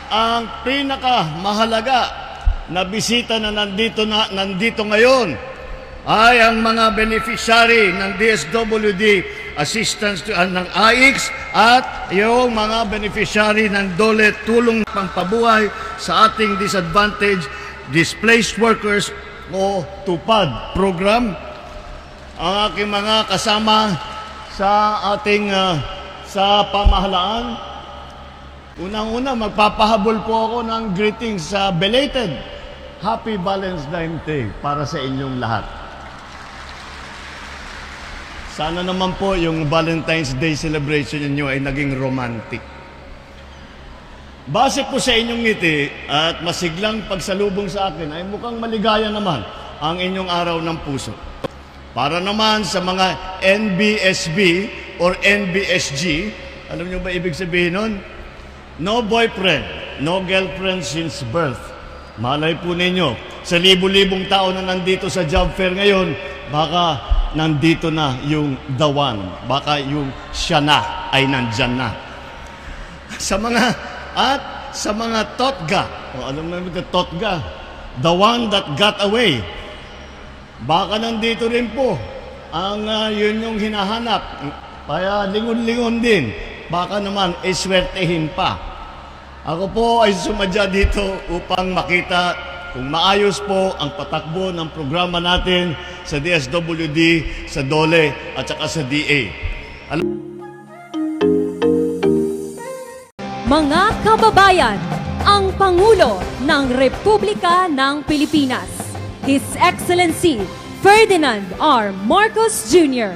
ang pinakamahalaga na bisita na nandito ngayon ay ang mga beneficiary ng DSWD assistance ng AIX at yung mga beneficiary ng DOLE tulong pangpabuhay sa ating disadvantaged displaced workers o TUPAD program. Ang aking mga kasama sa ating sa pamahalaan, unang-una magpapahabol po ako ng greetings sa belated Happy Valentine's Day para sa inyong lahat. Sana naman po yung Valentine's Day celebration niyo ay naging romantic. Base po sa inyong ngiti at masiglang pagsalubong sa akin ay mukhang maligaya naman ang inyong araw ng puso. Para naman sa mga NBSB or NBSG, alam niyo ba ibig sabihin nun? No boyfriend, no girlfriend since birth. Malay po ninyo, sa libu-libong tao na nandito sa job fair ngayon, baka nandito na yung the one. Baka yung siya na ay nandyan na. Sa mga totga, alam naman yung totga, the one that got away. Baka nandito rin po ang yun yung hinahanap. Kaya lingon-lingon din. Baka naman iswertehin pa. Ako po ay sumadya dito upang makita kung maayos po ang patakbo ng programa natin sa DSWD, sa DOLE at saka sa DA. Mga kababayan, ang Pangulo ng Republika ng Pilipinas, His Excellency Ferdinand R. Marcos Jr.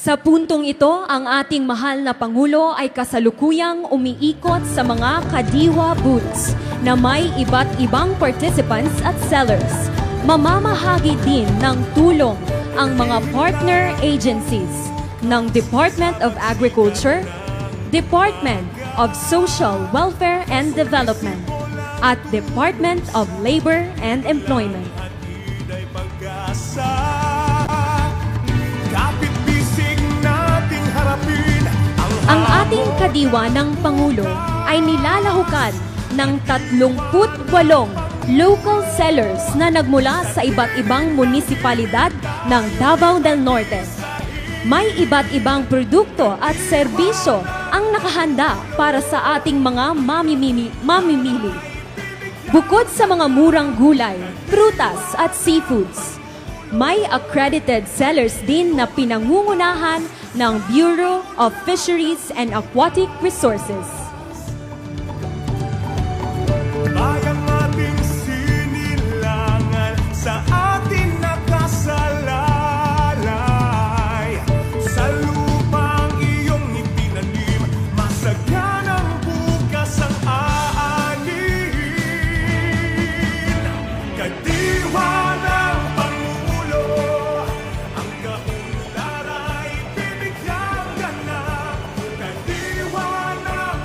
Sa puntong ito, ang ating mahal na Pangulo ay kasalukuyang umiikot sa mga kadiwa booths na may iba't ibang participants at sellers. Mamamahagi din ng tulong ang mga partner agencies ng Department of Agriculture, Department of Social Welfare and Development, at Department of Labor and Employment. Ang ating kadiwa ng Pangulo ay nilalahukan ng 38 local sellers na nagmula sa iba't ibang munisipalidad ng Davao del Norte. May iba't ibang produkto at serbisyo ang nakahanda para sa ating mga mamimili. Bukod sa mga murang gulay, prutas at seafoods, may accredited sellers din na pinangungunahan ng Bureau of Fisheries and Aquatic Resources. Bayang ating sinilangan sa ating nakasalalay, sa lupang iyong ipinanim, masaganang bukas ang aanin. Kadiwa ng Pangulo, ang kaunlaray bibigyan ka na. Kadiwa ng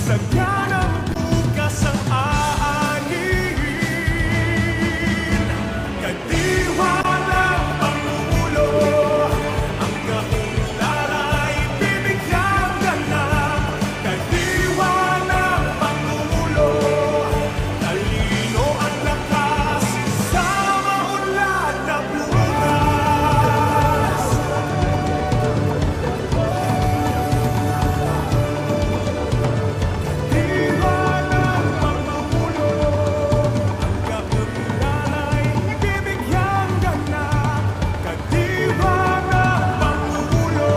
Masaganang bukas ang aanin. Kadiwa ng Pangulo, ang kaunlaray bibigyan ganap. Kadiwa ng Pangulo, talino at lakas sa maunlad na bukas. Kadiwa ng Pangulo, ang kaunlaray bibigyan ganap. Kadiwa ng Pangulo,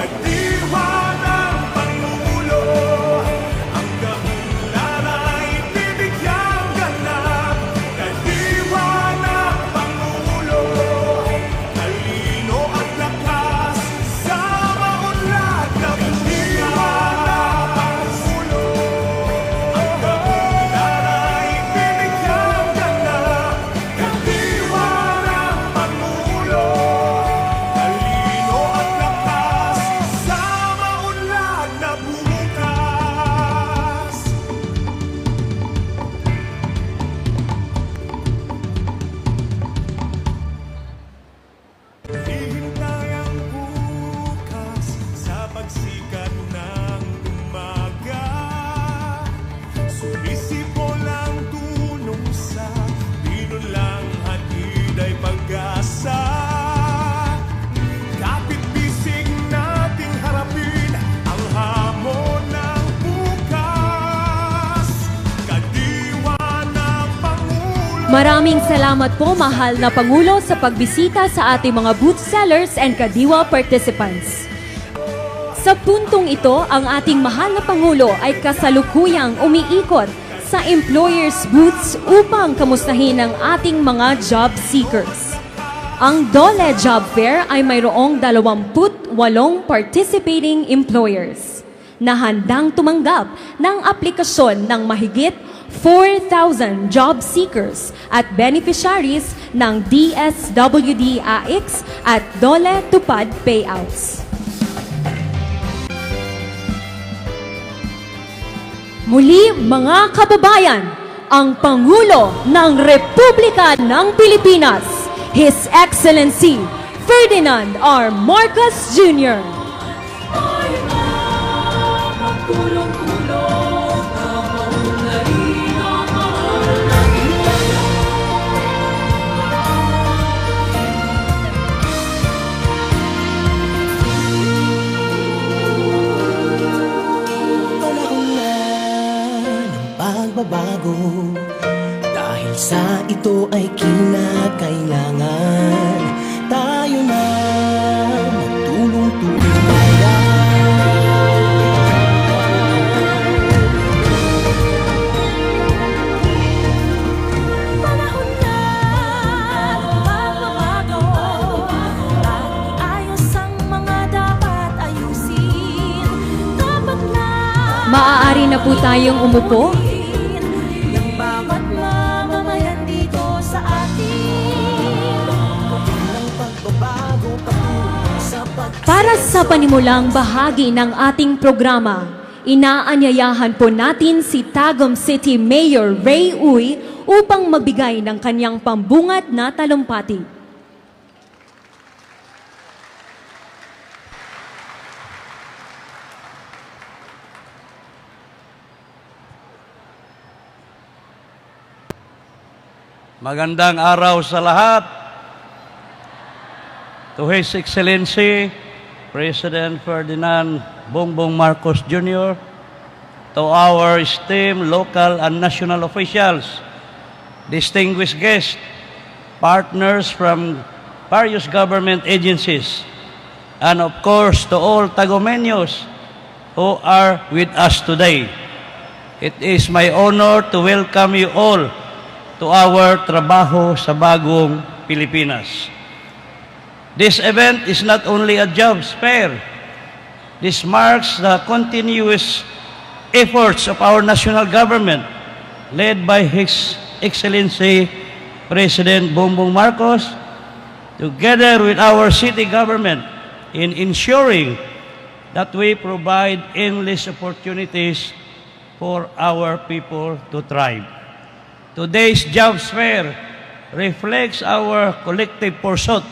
kadiwa ng Pangulo, ang kaunlaray bibigyan ganap. Kadiwa ng Pangulo, talino at lakas sa maunlad na Kadiwa ng Pangulo, ang kaunlaray bibigyan ganap. Kadiwa ng Pangulo, talino at lakas sa maunlad na bukas. Hihintay ang bukas sa pagsikat ng umaga. Sumisipol ang tulong sa pinulang hatid ay pag-asa. Kapit-bisig nating harapin ang hamon ng bukas. Kadiwa ng Pangulo. Maraming salamat po, mahal na Pangulo, sa pagbisita sa ating mga booth sellers and Kadiwa participants. Sa puntong ito, ang ating mahal na Pangulo ay kasalukuyang umiikot sa employers' booths upang kamustahin ang ating mga job seekers. Ang DOLE Job Fair ay mayroong 28 participating employers na handang tumanggap ng aplikasyon ng mahigit 4,000 job seekers at beneficiaries ng DSWD AX at DOLE Tupad payouts. Muli, mga kababayan, ang Pangulo ng Republika ng Pilipinas, His Excellency Ferdinand R. Marcos Jr. Panahon na ng pagbabago, dahil sa ito ay kinakailangan tayo na magtulong-tulungan. Panahon na ng pagbabago, at iayos ang mga dapat ayusin. Dapat na Maaari na po tayong umupo. ng bawat mamamayan dito sa atin. Ang pagbabago patungo sa Para sa panimulang bahagi ng ating programa, inaanyayahan po natin si Tagum City Mayor Ray Uy upang magbigay ng kanyang pambungad na talumpati. Magandang araw sa lahat. To His Excellency, President Ferdinand Bongbong Marcos Jr., to our esteemed local and national officials, distinguished guests, partners from various government agencies, and of course to all Tagomeños who are with us today. It is my honor to welcome you all to our Trabaho sa Bagong Pilipinas. This event is not only a jobs fair. This marks the continuous efforts of our national government, led by His Excellency President Bongbong Marcos, together with our city government, in ensuring that we provide endless opportunities for our people to thrive. Today's jobs fair reflects our collective pursuit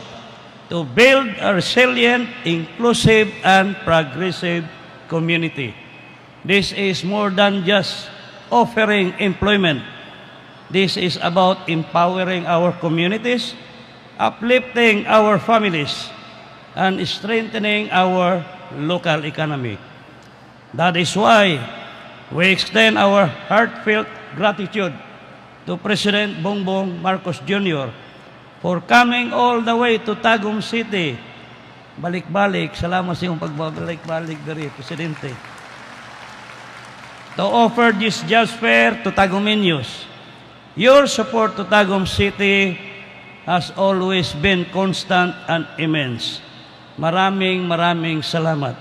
to build a resilient, inclusive, and progressive community. This is more than just offering employment. This is about empowering our communities, uplifting our families, and strengthening our local economy. That is why we extend our heartfelt gratitude to President Bongbong Marcos Jr. for coming all the way to Tagum City. Balik-balik, salamat sa iyong pagbabalik-balik dari, Presidente. To offer this jobs fair to Tagumeños. Your support to Tagum City has always been constant and immense. Maraming salamat.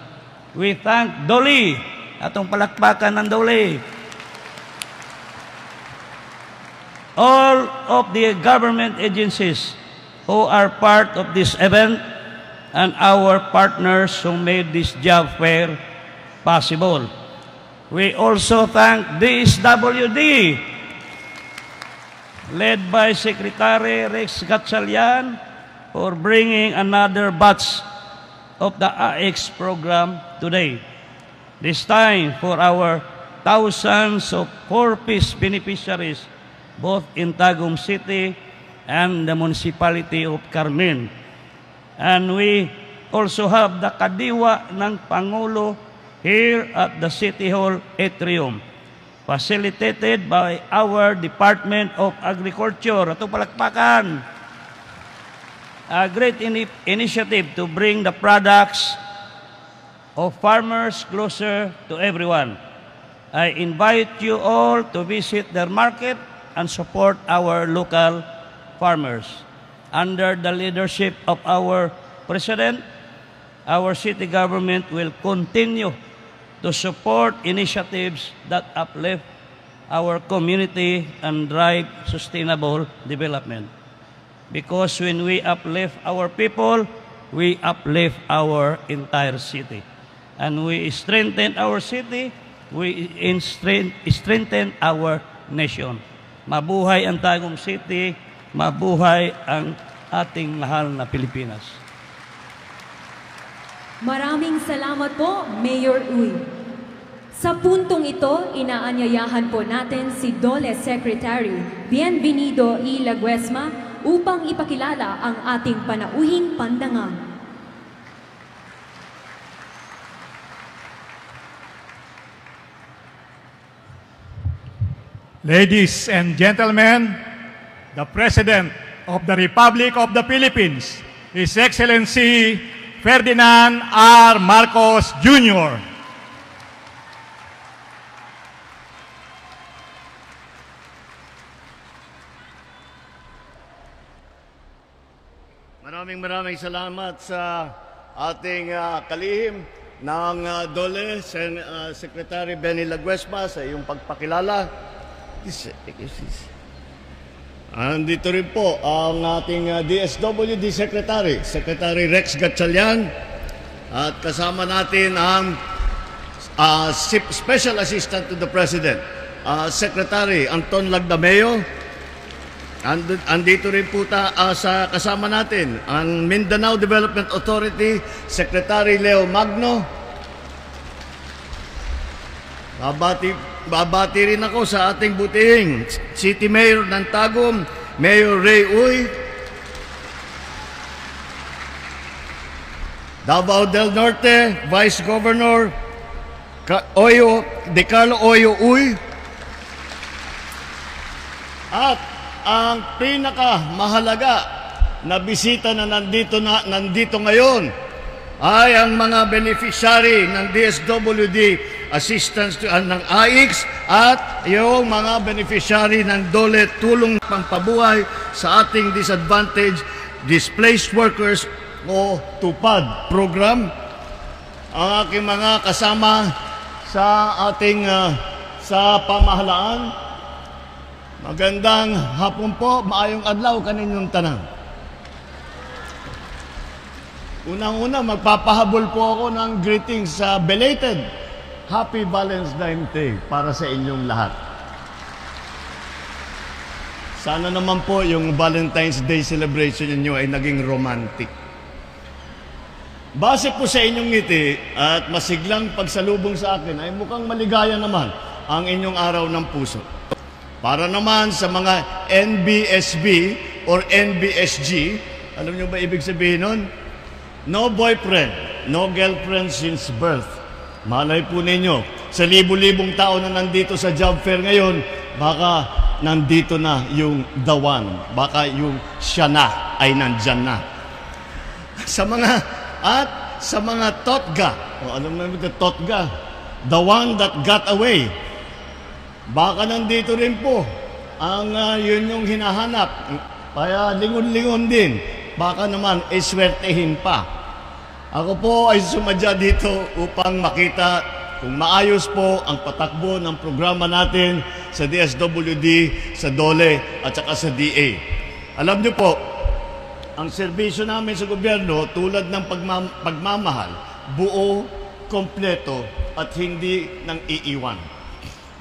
We thank Doli, atong palakpakan ng Doli. All of the government agencies who are part of this event and our partners who made this job fair possible. We also thank DSWD, led by Secretary Rex Gatchalian, for bringing another batch of the AX program today. This time for our thousands of 4-piece beneficiaries both in Tagum City and the municipality of Carmen. And we also have the kadiwa ng Pangulo here at the City Hall Atrium, facilitated by our Department of Agriculture. Ito palakpakan. A great initiative to bring the products of farmers closer to everyone. I invite you all to visit their market and support our local farmers. Under the leadership of our President, our city government will continue to support initiatives that uplift our community and drive sustainable development. Because when we uplift our people, we uplift our entire city. And we strengthen our city, we strengthen our nation. Mabuhay ang Tagum City, mabuhay ang ating mahal na Pilipinas. Maraming salamat po, Mayor Uy. Sa puntong ito, inaanyayahan po natin si DOLE Secretary Bienvenido E. Laguesma upang ipakilala ang ating panauhing pandangang. Ladies and gentlemen, the President of the Republic of the Philippines, His Excellency Ferdinand R. Marcos Jr. Maraming salamat sa ating kalihim ng DOLE, Secretary Benny Laguesma, sa iyong pagpakilala. Andito rin po ang ating DSWD Secretary, Secretary Rex Gatchalian, at kasama natin ang Special Assistant to the President, Secretary Anton Lagdameo. Andito rin po kasama natin ang Mindanao Development Authority, Secretary Leo Magno. Babati rin ako sa ating butihing City Mayor ng Tagum, Mayor Ray Uy. Davao del Norte, Vice Governor De Carlo Oyo Uy. At ang pinakamahalaga na bisita na nandito ngayon ay ang mga beneficiary ng DSWD assistance ng AIX at yung mga beneficiary ng DOLE tulong pampabuhay sa ating disadvantaged displaced workers o TUPAD program. Ang aking mga kasama sa ating sa pamahalaan, magandang hapon po, maayong adlaw kaninyong tanan. Unang-una, magpapahabol po ako ng greetings sa belated Happy Valentine's Day para sa inyong lahat. Sana naman po yung Valentine's Day celebration niyo ay naging romantic. Base po sa inyong ngiti at masiglang pagsalubong sa akin ay mukhang maligaya naman ang inyong araw ng puso. Para naman sa mga NBSB or NBSG, alam niyo ba ibig sabihin nun? No boyfriend, no girlfriend since birth. Malay po ninyo, sa libu-libong tao na nandito sa job fair ngayon, baka nandito na yung the one. Baka yung siya na ay nandyan na. Sa mga totga, alam mo yung totga, the one that got away. Baka nandito rin po ang yun yung hinahanap. Kaya lingon-lingon din. Baka naman swertehin pa. Ako po ay sumadya dito upang makita kung maayos po ang patakbo ng programa natin sa DSWD, sa DOLE at saka sa DA. Alam niyo po, ang serbisyo namin sa gobyerno tulad ng pagmamahal, buo, kompleto at hindi nang iiwan.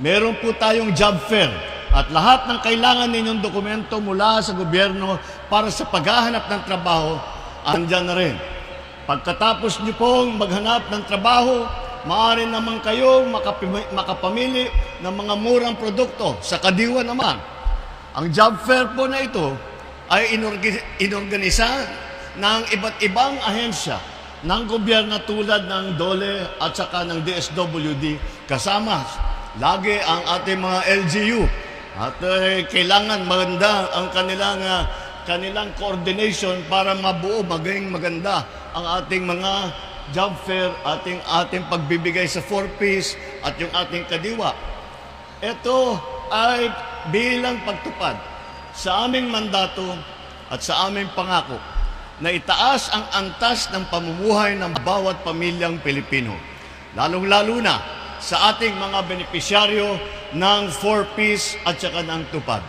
Meron po tayong job fair at lahat ng kailangan ninyong dokumento mula sa gobyerno para sa paghahanap ng trabaho, andyan na rin. Pagkatapos niyo pong maghanap ng trabaho, maaari naman kayong makapamili ng mga murang produkto. Sa Kadiwa naman, ang job fair po na ito ay inorganisa ng iba't ibang ahensya ng gobyerno tulad ng DOLE at saka ng DSWD. Kasama lagi ang ating mga LGU. At kailangan maganda ang kanilang coordination para mabuo, maging maganda ang ating mga job fair, ating pagbibigay sa 4Ps at yung ating Kadiwa. Ito ay bilang pagtupad sa aming mandato at sa aming pangako na itaas ang antas ng pamumuhay ng bawat pamilyang Pilipino, lalong-lalo na sa ating mga benepisyaryo ng 4Ps at saka ng tupad.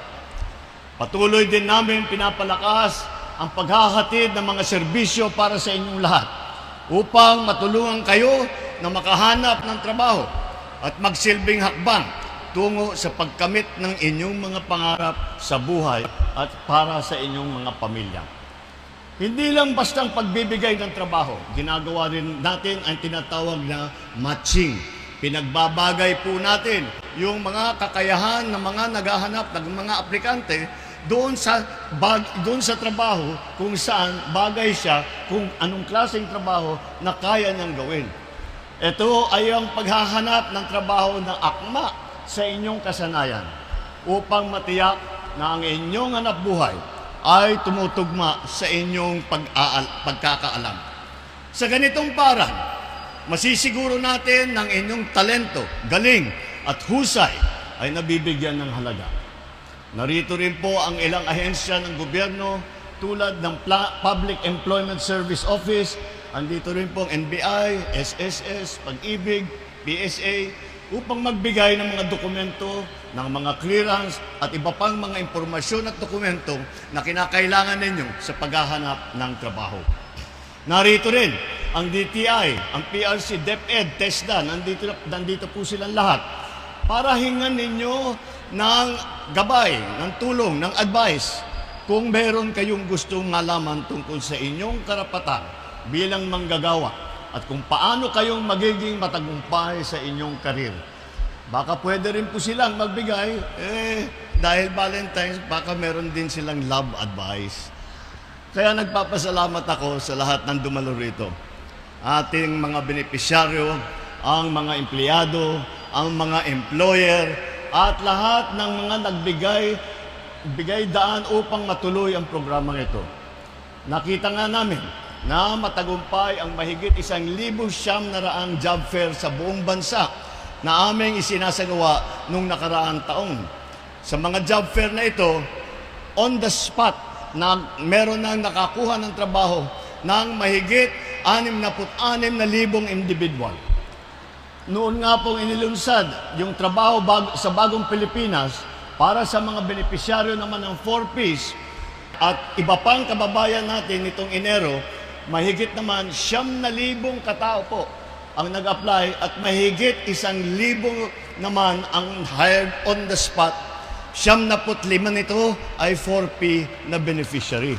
Patuloy din namin pinapalakas ang paghahatid ng mga serbisyo para sa inyong lahat upang matulungan kayo na makahanap ng trabaho at magsilbing hakbang tungo sa pagkamit ng inyong mga pangarap sa buhay at para sa inyong mga pamilya. Hindi lang bastang pagbibigay ng trabaho, ginagawa rin natin ang tinatawag na matching. Pinagbabagay po natin yung mga kakayahan ng mga naghahanap ng mga aplikante doon sa trabaho kung saan bagay siya, kung anong klaseng trabaho na kaya niyang gawin. Ito ay ang paghahanap ng trabaho na akma sa inyong kasanayan upang matiyak na ang inyong hanapbuhay ay tumutugma sa inyong pagkakaalam. Sa ganitong parang, masisiguro natin ng inyong talento, galing at husay ay nabibigyan ng halaga. Narito rin po ang ilang ahensya ng gobyerno tulad ng Public Employment Service Office, andito rin po ang NBI, SSS, Pag-ibig, PSA, upang magbigay ng mga dokumento, ng mga clearance at iba pang mga impormasyon at dokumento na kinakailangan ninyo sa paghahanap ng trabaho. Narito rin ang DTI, ang PRC, DepEd, TESDA, nandito po silang lahat para hingan ninyo ng gabay, ng tulong, ng advice kung meron kayong gustong malaman tungkol sa inyong karapatan bilang manggagawa at kung paano kayong magiging matagumpay sa inyong karir. Baka pwede rin po silang magbigay, dahil Valentine's, baka meron din silang love advice. Kaya nagpapasalamat ako sa lahat ng dumalo rito. Ating mga benepisyaryo, ang mga empleyado, ang mga employer, at lahat ng mga nagbigay daan upang matuloy ang programang ito. Nakita nga namin na matagumpay ang mahigit 1,900 job fair sa buong bansa na aming isinasagawa nung nakaraang taon. Sa mga job fair na ito, on the spot, na meron nang nakakuha ng trabaho ng mahigit 66,000 individual. Noon nga pong inilunsad yung trabaho sa bagong Pilipinas para sa mga benepisyaryo naman ng 4Ps at iba pang kababayan natin nitong Enero, mahigit naman 9,000 katao po ang nag-apply at mahigit 1,000 naman ang hired on the spot. 75 nito ay 4P na beneficiary.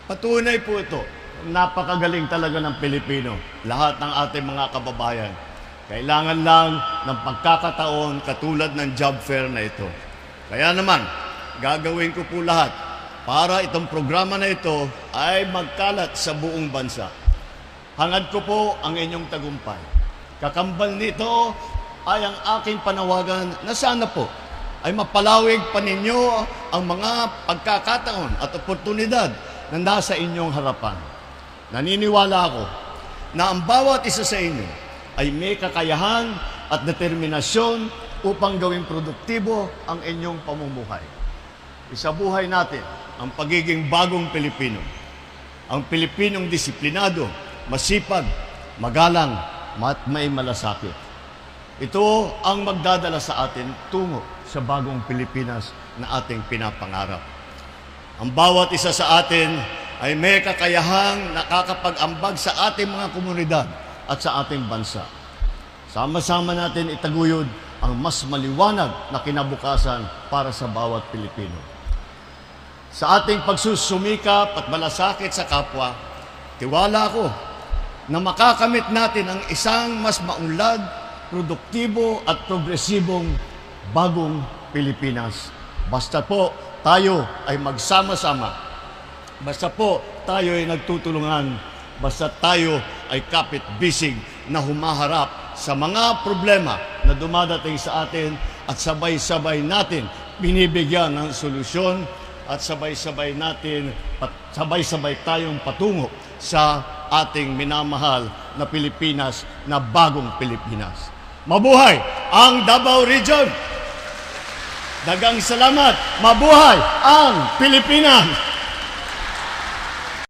Patunay po ito, napakagaling talaga ng Pilipino. Lahat ng ating mga kababayan. Kailangan lang ng pagkakataon katulad ng job fair na ito. Kaya naman, gagawin ko po lahat para itong programa na ito ay magkalat sa buong bansa. Hangad ko po ang inyong tagumpay. Kakambal nito ay ang aking panawagan na sana po ay mapalawig pa ninyo ang mga pagkakataon at oportunidad na nasa inyong harapan. Naniniwala ako na ang bawat isa sa inyo ay may kakayahan at determinasyon upang gawing produktibo ang inyong pamumuhay. Isabuhay natin ang pagiging bagong Pilipino. Ang Pilipinong disiplinado, masipag, magalang, at may malasakit. Ito ang magdadala sa atin tungo sa bagong Pilipinas na ating pinapangarap. Ang bawat isa sa atin ay may kakayahang nakakapag-ambag sa ating mga komunidad at sa ating bansa. Sama-sama natin itaguyod ang mas maliwanag na kinabukasan para sa bawat Pilipino. Sa ating pagsusumikap at malasakit sa kapwa, tiwala ako na makakamit natin ang isang mas maunlad, produktibo at progresibong bagong Pilipinas. Basta po tayo ay magsama-sama. Basta po tayo ay nagtutulungan. Basta tayo ay kapit-bisig na humaharap sa mga problema na dumadating sa atin at sabay-sabay natin binibigyan ng solusyon at sabay-sabay tayong patungo sa ating minamahal na Pilipinas, na bagong Pilipinas. Mabuhay ang Davao Region! Dagang salamat! Mabuhay ang Pilipinas!